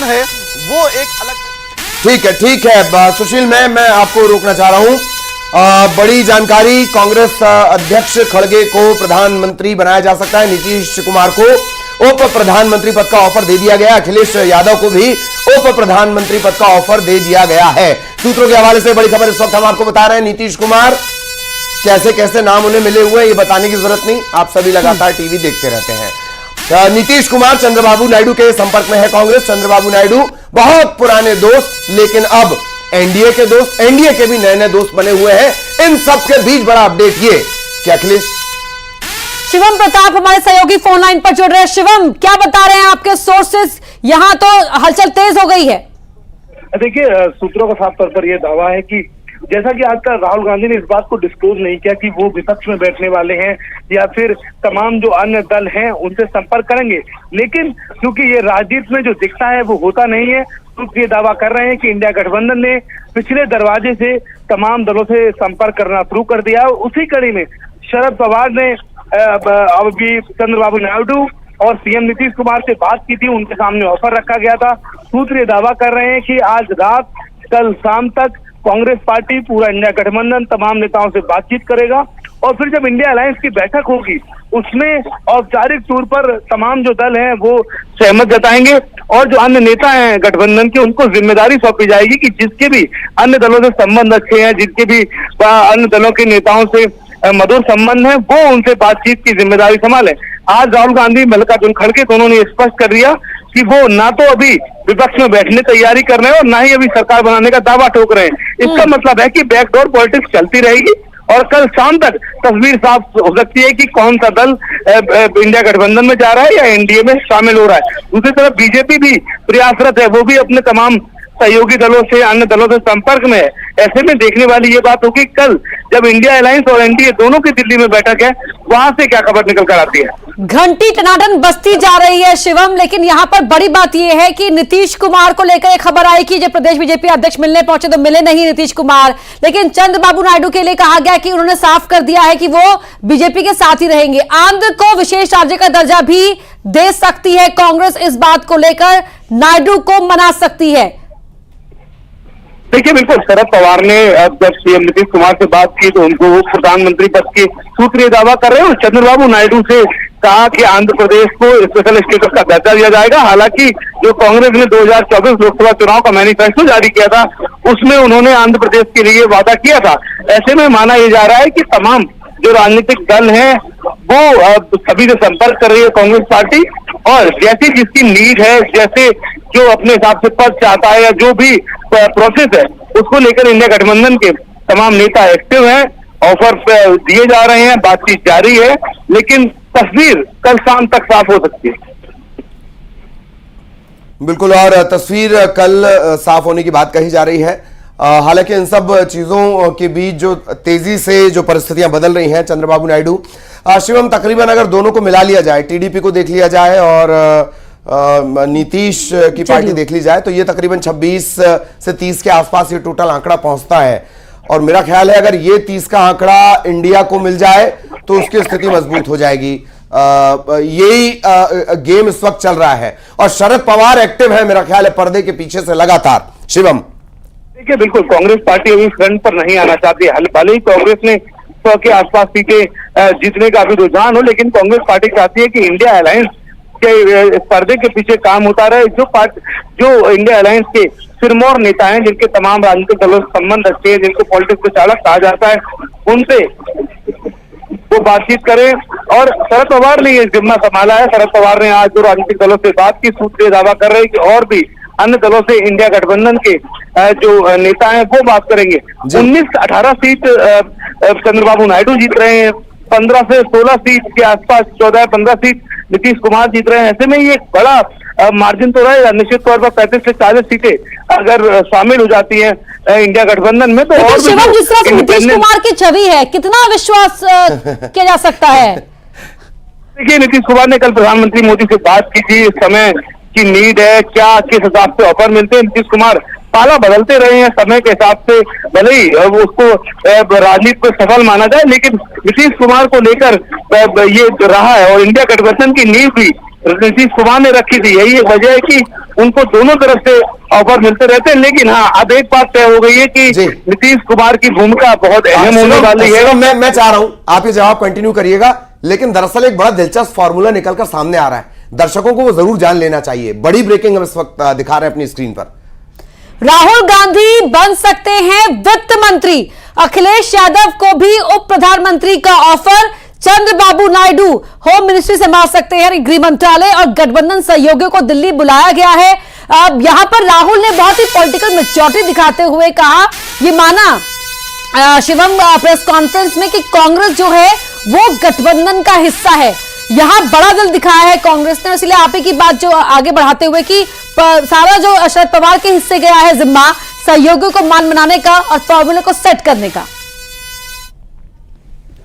है वो एक अलग। ठीक है सुशील, मैं आपको रोकना चाह रहा हूं। बड़ी जानकारी, कांग्रेस अध्यक्ष खड़गे को प्रधानमंत्री बनाया जा सकता है। नीतीश कुमार को उप प्रधानमंत्री पद का ऑफर दे दिया गया। अखिलेश यादव को भी उप प्रधानमंत्री पद का ऑफर दे दिया गया है। सूत्रों के हवाले से बड़ी खबर इस वक्त हम आपको बता रहे हैं। नीतीश कुमार कैसे कैसे नाम उन्हें मिले हुए ये बताने की जरूरत नहीं, आप सभी लगातार टीवी देखते रहते हैं। नीतीश कुमार चंद्रबाबू नायडू के संपर्क में है कांग्रेस। चंद्रबाबू नायडू बहुत पुराने दोस्त, लेकिन अब एनडीए के दोस्त, एनडीए के भी नए नए दोस्त बने हुए हैं। इन सब के बीच बड़ा अपडेट ये कि अखिलेश शिवम प्रताप हमारे सहयोगी फोन लाइन पर जुड़ रहे हैं। शिवम, क्या बता रहे हैं आपके सोर्सेस? यहां तो हलचल तेज हो गई है। देखिए, सूत्रों का साफ तौर पर यह दावा है कि जैसा कि आजकल राहुल गांधी ने इस बात को डिस्क्लोज नहीं किया कि वो विपक्ष में बैठने वाले हैं या फिर तमाम जो अन्य दल हैं उनसे संपर्क करेंगे, लेकिन क्योंकि ये राजनीति में जो दिखता है वो होता नहीं है, तो ये दावा कर रहे हैं कि इंडिया गठबंधन ने पिछले दरवाजे से तमाम दलों से संपर्क करना शुरू कर दिया। उसी कड़ी में शरद पवार ने अभी चंद्रबाबू नायडू और सीएम नीतीश कुमार से बात की थी, उनके सामने ऑफर रखा गया था। सूत्र ये दावा कर रहे हैं कि आज रात कल शाम तक कांग्रेस पार्टी, पूरा इंडिया गठबंधन तमाम नेताओं से बातचीत करेगा और फिर जब इंडिया अलायंस की बैठक होगी उसमें औपचारिक तौर पर तमाम जो दल हैं वो सहमत जताएंगे और जो अन्य नेता हैं गठबंधन के उनको जिम्मेदारी सौंपी जाएगी कि जिसके भी अन्य दलों से संबंध अच्छे हैं, जिनके भी अन्य दलों के नेताओं से मधुर संबंध है, वो उनसे बातचीत की जिम्मेदारी संभालें। आज राहुल गांधी, मल्लिकार्जुन खड़गे दोनों ने स्पष्ट कर दिया कि वो ना तो अभी विपक्ष में बैठने तैयारी कर रहे हैं और ना ही अभी सरकार बनाने का दावा ठोक रहे हैं। इसका मतलब है कि बैकडोर पॉलिटिक्स चलती रहेगी और कल शाम तक तस्वीर साफ हो सकती है कि कौन सा दल इंडिया गठबंधन में जा रहा है या एनडीए में शामिल हो रहा है। दूसरी तरफ बीजेपी भी प्रयासरत है, वो भी अपने तमाम सहयोगी दलों से, अन्य दलों से संपर्क में है। ऐसे में देखने वाली ये बात होगी कल जब इंडिया अलायंस और एनडीए दोनों की दिल्ली में बैठक है, वहां से क्या खबर निकल कर आती है। घंटी टनाटन बजती जा रही है शिवम, लेकिन यहां पर बड़ी बात यह है कि नीतीश कुमार को लेकर एक खबर आई कि जब प्रदेश बीजेपी अध्यक्ष मिलने पहुंचे तो मिले नहीं नीतीश कुमार, लेकिन चंद्रबाबू नायडू के लिए कहा गया कि उन्होंने साफ कर दिया है कि वो बीजेपी के साथ ही रहेंगे। आंध्र को विशेष राज्य का दर्जा भी दे सकती है कांग्रेस, इस बात को लेकर नायडू को मना सकती है। देखिए, बिल्कुल शरद पवार ने जब सीएम नीतीश कुमार से बात की तो उनको प्रधानमंत्री पद के सूत्र दावा कर रहे हैं और चंद्रबाबू नायडू से कहा कि आंध्र प्रदेश को स्पेशल स्टेटस का दर्जा दिया जाएगा। हालांकि जो कांग्रेस ने 2024 लोकसभा चुनाव का मैनिफेस्टो जारी किया था उसमें उन्होंने आंध्र प्रदेश के लिए वादा किया था। ऐसे में माना यह जा रहा है कि तमाम जो राजनीतिक दल हैं वो सभी से संपर्क कर रही है कांग्रेस पार्टी और जैसी जिसकी नीड है, जैसे जो अपने हिसाब से पद चाहता है या जो भी प्रोसेस है उसको लेकर इंडिया गठबंधन के तमाम नेता एक्टिव हैं, ऑफर दिए जा रहे हैं, बातचीत जारी है, लेकिन तस्वीर कल शाम तक साफ हो सकती है। बिल्कुल, और तस्वीर कल साफ होने की बात कही जा रही है। हालांकि इन सब चीजों के बीच जो तेजी से जो परिस्थितियां बदल रही हैं, चंद्रबाबू नायडू, शिवम, तकरीबन अगर दोनों को मिला लिया जाए, टीडीपी को देख लिया जाए और नीतीश की पार्टी देख ली जाए, तो ये तकरीबन 26 से 30 के आसपास ये टोटल आंकड़ा पहुंचता है। और मेरा ख्याल है अगर ये 30 का आंकड़ा इंडिया को मिल जाए तो उसकी स्थिति मजबूत हो जाएगी। यही गेम इस वक्त चल रहा है और शरद पवार एक्टिव है मेरा ख्याल है पर्दे के पीछे से लगातार। शिवम, देखिए, बिल्कुल कांग्रेस पार्टी अभी फ्रंट पर नहीं आना चाहती है। भले ही कांग्रेस ने 100 के आसपास सीटें जीतने का भी रुझान हो, लेकिन कांग्रेस पार्टी चाहती है कि इंडिया अलायंस के पर्दे के पीछे काम होता रहे। जो इंडिया अलायंस के सिरमौर नेता हैं, जिनके तमाम राजनीतिक दलों से संबंध अच्छे हैं, जिनको पॉलिटिक्स के चालक कहा जाता है, उनसे वो बातचीत करें। और शरद पवार ने ये जिम्मा संभाला है। शरद पवार ने आज जो राजनीतिक दलों से बात की, सूत्र दावा कर रहे हैं कि और भी अन्य दलों से इंडिया गठबंधन के जो नेता हैं वो बात करेंगे। 19-18 सीट चंद्रबाबू नायडू जीत रहे हैं, 15 से 16 सीट के आसपास, 14-15 सीट नीतीश कुमार जीत रहे हैं। ऐसे में ये एक बड़ा मार्जिन तो रहेगा। निश्चित तौर पर 35 से 40 सीटें अगर शामिल हो जाती हैं इंडिया गठबंधन में तो और शिवम, जिस तरह से नीतीश कुमार की छवि है, कितना विश्वास किया जा सकता है? देखिए, नीतीश कुमार ने कल प्रधानमंत्री मोदी से बात की थी, इस समय की नीड है, क्या किस हिसाब से ऑफर मिलते हैं। नीतीश कुमार पाला बदलते रहे हैं समय के हिसाब से, भले ही उसको राजनीति को सफल माना जाए, लेकिन नीतीश कुमार को लेकर ये रहा है और इंडिया गठबंधन की नींव भी नीतीश कुमार ने रखी थी। यही एक वजह है कि उनको दोनों तरफ से ऑफर मिलते रहते हैं। लेकिन हाँ, अब एक बात तय हो गई है कि जी। नीतीश कुमार की भूमिका बहुत अहम होने वाली है। शिवम, मैं चाह रहा हूं आप ये जवाब कंटिन्यू करिएगा, लेकिन दरअसल एक बड़ा दिलचस्प फॉर्मूला निकलकर सामने आ रहा है, दर्शकों को वो जरूर जान लेना चाहिए। बड़ी ब्रेकिंग हम इस वक्त दिखा रहे हैं अपनी स्क्रीन पर। राहुल गांधी बन सकते हैं वित्त मंत्री, अखिलेश यादव को भी उप प्रधानमंत्री का offer, Chandrababu Naidu home ministry संभाल सकते हैं, गृह मंत्रालय, और गठबंधन सहयोगियों को दिल्ली बुलाया गया है। अब यहां पर राहुल ने बहुत ही पॉलिटिकल मैच्योरिटी दिखाते हुए कहा, ये माना शिवम प्रेस कॉन्फ्रेंस में कि कांग्रेस जो है वो गठबंधन का हिस्सा है। यहां बड़ा दिल दिखाया है कांग्रेस ने, इसलिए आप ही की बात जो आगे बढ़ाते हुए कि सारा जो शरद पवार के हिस्से गया है जिम्मा सहयोगियों को मान बनाने का और फॉर्मूले को सेट करने का।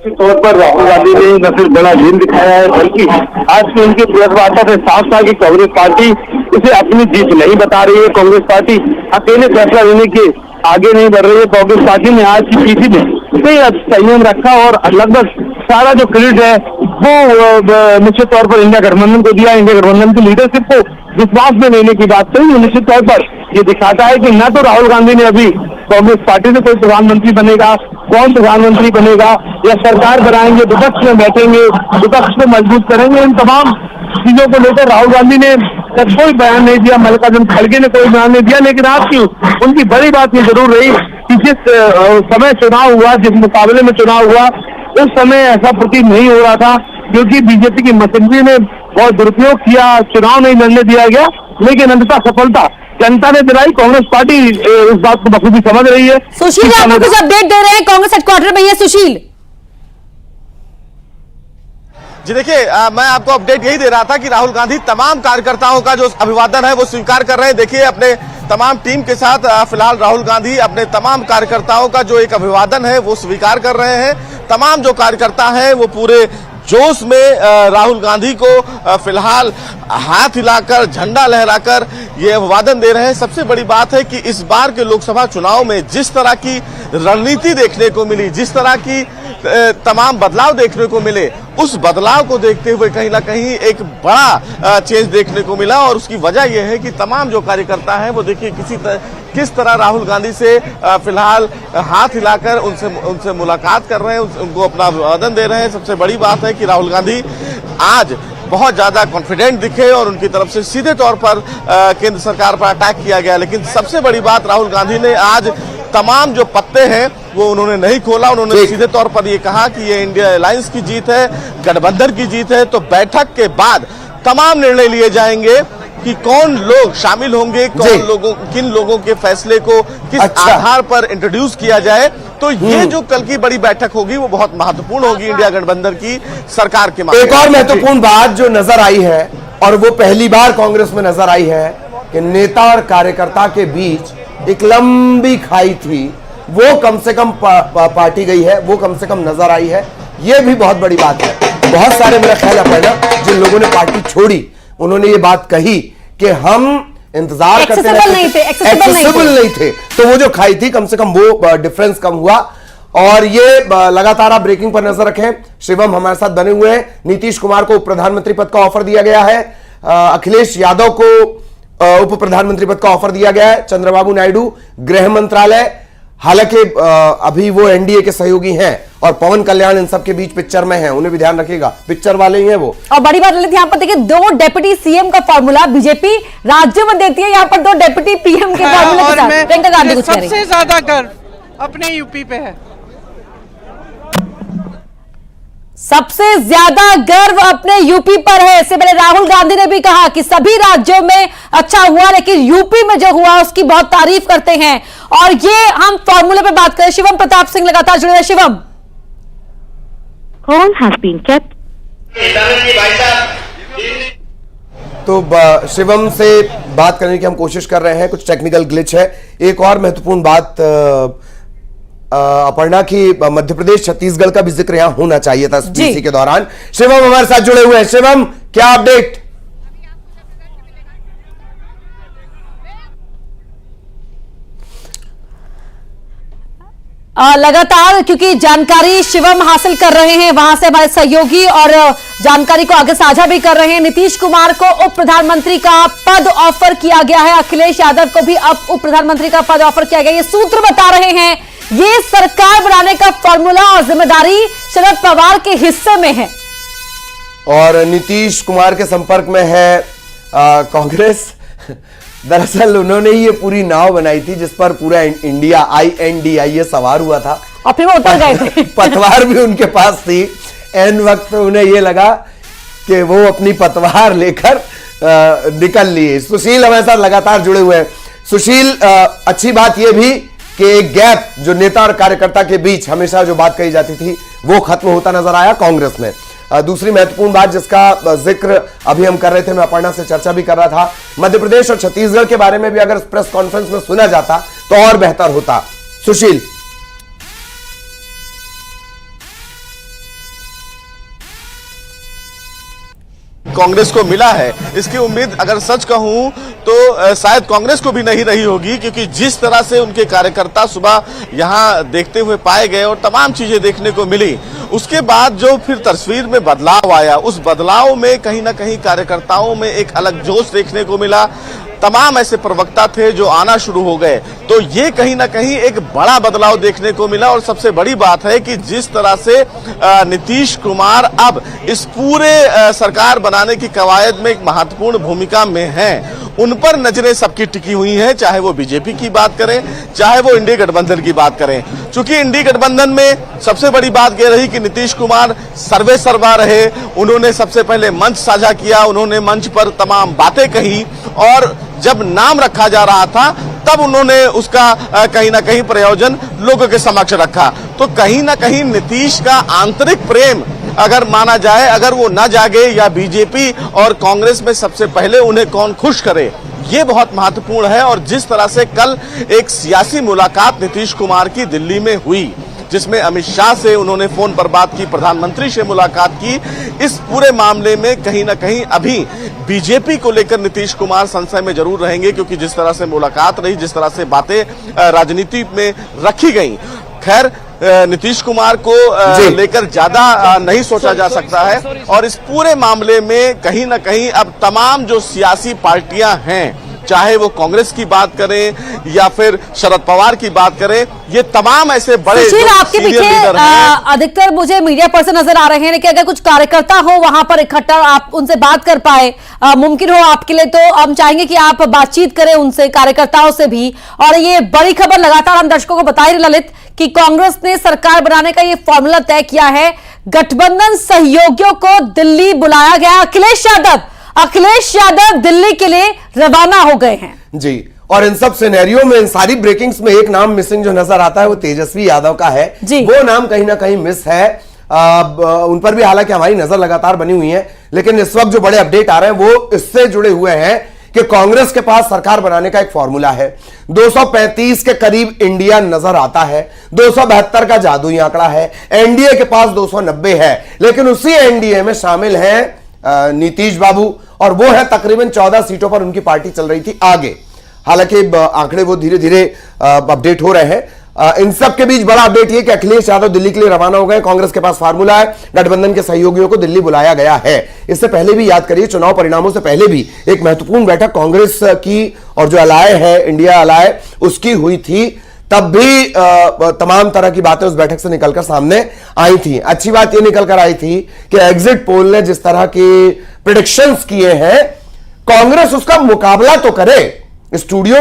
तौर पर राहुल गांधी ने न सिर्फ बड़ा झील दिखाया है, बल्कि आज की उनकी प्रेस वार्ता से साफ था कि कांग्रेस पार्टी इसे अपनी जीत नहीं बता रही है। कांग्रेस पार्टी अकेले फैसला लेने के आगे नहीं बढ़ रही है। कांग्रेस पार्टी ने आज की पीसी में संयम रखा और लगभग सारा जो क्रेडिट है वो निश्चित तौर पर इंडिया गठबंधन को दिया। इंडिया गठबंधन की लीडरशिप को विश्वास में लेने की बात कही। निश्चित तौर पर ये दिखाता है कि न तो राहुल गांधी ने अभी कांग्रेस पार्टी से कोई प्रधानमंत्री बनेगा, कौन प्रधानमंत्री बनेगा या सरकार बनाएंगे, विपक्ष में बैठेंगे, विपक्ष को मजबूत करेंगे, इन तमाम चीजों को लेकर राहुल गांधी ने कोई बयान नहीं दिया। मल्लिकार्जुन खड़गे ने कोई बयान नहीं दिया। लेकिन आज की उनकी बड़ी बात ये जरूर रही कि जिस समय चुनाव हुआ, जिस मुकाबले में चुनाव हुआ, उस समय ऐसा प्रतीत नहीं हो रहा था, क्योंकि बीजेपी की मशीनरी ने बहुत दुरुपयोग किया, चुनाव नहीं लड़ने दिया गया। लेकिन अंततः सफलता जनता ने दिलाई। कांग्रेस पार्टी इस बात को बखूबी समझ रही है। सुशील आपको कुछ अपडेट दे रहे हैं कांग्रेस हेडक्वार्टर में, ये सुशील। जी देखिए, मैं आपको अपडेट यही दे रहा था कि राहुल गांधी तमाम कार्यकर्ताओं का जो अभिवादन है वो स्वीकार कर रहे हैं। देखिए, अपने तमाम टीम के साथ फिलहाल राहुल गांधी अपने तमाम कार्यकर्ताओं का जो एक अभिवादन है वो स्वीकार कर रहे हैं। तमाम जो कार्यकर्ता हैं वो पूरे जोश में राहुल गांधी को फिलहाल हाथ हिलाकर, झंडा लहराकर ये अभिवादन दे रहे हैं। सबसे बड़ी बात है कि इस बार के लोकसभा चुनाव में जिस तरह की रणनीति देखने को मिली, जिस तरह की तमाम बदलाव देखने को मिले, उस बदलाव को देखते हुए कहीं ना कहीं एक बड़ा चेंज देखने को मिला। और उसकी वजह यह है कि तमाम जो कार्यकर्ता हैं वो देखिए किस तरह राहुल गांधी से फिलहाल हाथ हिलाकर उनसे मुलाकात कर रहे हैं, उनको अपना अभिवादन दे रहे हैं। सबसे बड़ी बात है कि राहुल गांधी आज बहुत ज्यादा कॉन्फिडेंट दिखे और उनकी तरफ से सीधे तौर पर केंद्र सरकार पर अटैक किया गया। लेकिन सबसे बड़ी बात, राहुल गांधी ने आज तमाम जो पत्ते हैं वो उन्होंने नहीं खोला। उन्होंने सीधे तौर पर ये कहा कि ये इंडिया अलायंस की जीत है, गठबंधन की जीत है। तो बैठक के बाद तमाम निर्णय लिए जाएंगे कि कौन लोग शामिल होंगे, किन लोगों के फैसले को किस आधार पर इंट्रोड्यूस किया जाए। तो ये जो कल की बड़ी बैठक होगी वो बहुत महत्वपूर्ण होगी इंडिया गठबंधन की सरकार के मामले में। एक और महत्वपूर्ण बात जो नजर आई है, और वो पहली बार कांग्रेस में नजर आई है, कि नेता और कार्यकर्ता के बीच एक लंबी खाई थी, वो कम से कम पार्टी गई है, वो कम से कम नजर आई है। ये भी बहुत बड़ी बात है। बहुत सारे मेरा ख्याल है जिन लोगों ने पार्टी छोड़ी, उन्होंने ये बात कही कि हम इंतजार करते रहे, एक्सेसिबल नहीं थे। तो वो जो खाई थी, कम से कम वो डिफरेंस कम हुआ। और ये लगातार आप ब्रेकिंग पर नजर रखें, शिवम हमारे साथ बने हुए हैं। नीतीश कुमार को प्रधानमंत्री पद का ऑफर दिया गया है, अखिलेश यादव को उप प्रधानमंत्री पद का ऑफर दिया गया है, चंद्रबाबू नायडू गृह मंत्रालय। हालांकि अभी वो एनडीए के सहयोगी हैं और पवन कल्याण इन सब के बीच पिक्चर में हैं, उन्हें भी ध्यान रखिएगा, पिक्चर वाले ही हैं वो। और बड़ी बात यहाँ पर देखिए, 2 डेप्यूटी सीएम का फॉर्मूला बीजेपी राज्य में देती है, यहाँ पर 2 डेप्यूटी पीएम के फॉर्मूले के साथ प्रियंका गांधी कुछ कह रही है। सबसे ज्यादा गर्व अपने यूपी पे है। सबसे ज्यादा गर्व अपने यूपी पर है। इससे पहले राहुल गांधी ने भी कहा कि सभी राज्यों में अच्छा हुआ, लेकिन यूपी में जो हुआ उसकी बहुत तारीफ करते हैं। और ये हम फॉर्मूले पे बात करें, शिवम प्रताप सिंह लगातार जुड़े हैं। Shivam, call has been kept. तो शिवम से बात करने की हम कोशिश कर रहे हैं, कुछ टेक्निकल ग्लिच है। एक और महत्वपूर्ण बात अपर्णा की, मध्य प्रदेश छत्तीसगढ़ का भी जिक्र यहां होना चाहिए था पीसी के दौरान। शिवम हमारे साथ जुड़े हुए हैं। शिवम, क्या अपडेट? लगातार क्योंकि जानकारी शिवम हासिल कर रहे हैं, वहां से हमारे सहयोगी और जानकारी को आगे साझा भी कर रहे हैं। नीतीश कुमार को उप प्रधानमंत्री का पद ऑफर किया गया है, अखिलेश यादव को भी अब उप प्रधानमंत्री का पद ऑफर किया गया। ये सूत्र बता रहे हैं ये सरकार बनाने का फॉर्मूला और जिम्मेदारी शरद पवार के हिस्से में है। और नीतीश कुमार के संपर्क में है कांग्रेस। दरअसल उन्होंने ये पूरी नाव बनाई थी जिस पर पूरा इंडिया INDIA सवार हुआ था और फिर वो उतर गए थे। पतवार भी उनके पास थी। एन वक्त पे उन्हें ये लगा कि वो अपनी पतवार लेकर निकल लिए। सुशील हमारे साथ लगातार जुड़े हुए हैं। सुशील, अच्छी बात यह भी कि एक गैप जो नेता और कार्यकर्ता के बीच हमेशा जो बात कही जाती थी वो खत्म होता नजर आया कांग्रेस में। दूसरी महत्वपूर्ण बात जिसका जिक्र अभी हम कर रहे थे, मैं अपर्णा से चर्चा भी कर रहा था, मध्य प्रदेश और छत्तीसगढ़ के बारे में भी अगर प्रेस कॉन्फ्रेंस में सुना जाता तो और बेहतर होता। सुशील, कांग्रेस को मिला है, इसकी उम्मीद अगर सच कहूं तो शायद कांग्रेस को भी नहीं रही होगी, क्योंकि जिस तरह से उनके कार्यकर्ता सुबह यहां देखते हुए पाए गए और तमाम चीजें देखने को मिली, उसके बाद जो फिर तस्वीर में बदलाव आया, उस बदलाव में कहीं ना कहीं कार्यकर्ताओं में एक अलग जोश देखने को मिला। तमाम ऐसे प्रवक्ता थे जो आना शुरू हो गए, तो ये कहीं ना कहीं एक बड़ा बदलाव देखने को मिला। और सबसे बड़ी बात है कि जिस तरह से नीतीश कुमार अब इस पूरे सरकार बनाने की कवायद में एक महत्वपूर्ण भूमिका में हैं, उन पर नजरें सबकी टिकी हुई हैं, चाहे वो बीजेपी की बात करें, चाहे वो इंडी गठबंधन की बात करें। चूंकि इंडी गठबंधन में सबसे बड़ी बात यह रही कि नीतीश कुमार सर्वे सर्वा रहे, उन्होंने सबसे पहले मंच साझा किया, उन्होंने मंच पर तमाम बातें कही और जब नाम रखा जा रहा था तब उन्होंने उसका कहीं ना कहीं प्रयोजन लोगों के समक्ष रखा। तो कहीं ना कहीं नीतीश का आंतरिक प्रेम अगर माना जाए, अगर वो न जागे या बीजेपी और कांग्रेस में सबसे पहले उन्हें कौन खुश करे, ये बहुत महत्वपूर्ण है। और जिस तरह से कल एक सियासी मुलाकात नीतीश कुमार की दिल्ली में हुई, जिसमें अमित शाह से उन्होंने फोन पर बात की, प्रधानमंत्री से मुलाकात की, इस पूरे मामले में कहीं ना कहीं अभी बीजेपी को लेकर नीतीश कुमार संशय में जरूर रहेंगे, क्योंकि जिस तरह से मुलाकात रही, जिस तरह से बातें राजनीति में रखी गई। खैर, नीतीश कुमार को लेकर ज्यादा नहीं सोचा जा सकता है और इस पूरे मामले में कहीं ना कहीं अब तमाम जो सियासी पार्टियां हैं, चाहे वो कांग्रेस की बात करें या फिर शरद पवार की बात करें, ये तमाम ऐसे बड़े आपके पीछे अधिकतर मुझे मीडिया पर्सन नजर आ रहे हैं, लेकिन अगर कुछ कार्यकर्ता हो वहां पर इकट्ठा, आप उनसे बात कर पाए, मुमकिन हो आपके लिए, तो हम चाहेंगे कि आप बातचीत करें उनसे, कार्यकर्ताओं से भी। और ये बड़ी खबर लगातार हम दर्शकों को बता रहे ललित कि कांग्रेस ने सरकार बनाने का ये फॉर्मूला तय किया है। गठबंधन सहयोगियों को दिल्ली बुलाया गया। अखिलेश यादव दिल्ली के लिए रवाना हो गए हैं जी। और इन सब सिनेरियो में, इन सारी ब्रेकिंग्स में एक नाम मिसिंग जो नजर आता है वो तेजस्वी यादव का है जी। वो नाम कहीं ना कहीं मिस है। उन पर भी हालांकि हमारी नजर लगातार बनी हुई है, लेकिन इस वक्त जो बड़े अपडेट आ रहे हैं वो इससे जुड़े हुए हैं कि कांग्रेस के पास सरकार बनाने का एक फॉर्मूला है। 235 के करीब इंडिया नजर आता है, 272 का जादुई आंकड़ा है, एनडीए के पास 290 है, लेकिन उसी एनडीए में शामिल है नीतीश बाबू, और वो है तकरीबन 14 सीटों पर उनकी पार्टी चल रही थी आगे। हालांकि आंकड़े वो धीरे धीरे अपडेट हो रहे हैं। इन सब के बीच बड़ा अपडेट ये कि अखिलेश यादव दिल्ली के लिए रवाना हो गए। कांग्रेस के पास फार्मूला है, गठबंधन के सहयोगियों को दिल्ली बुलाया गया है। इससे पहले भी याद करिए, चुनाव परिणामों से पहले भी एक महत्वपूर्ण बैठक कांग्रेस की और जो अलाय है, इंडिया अलाय, उसकी हुई थी। तब भी तमाम तरह की बातें उस बैठक से निकलकर सामने आई थी। अच्छी बात यह निकलकर आई थी कि एग्जिट पोल ने जिस तरह के प्रेडिक्शंस किए हैं, कांग्रेस उसका मुकाबला तो करे। स्टूडियो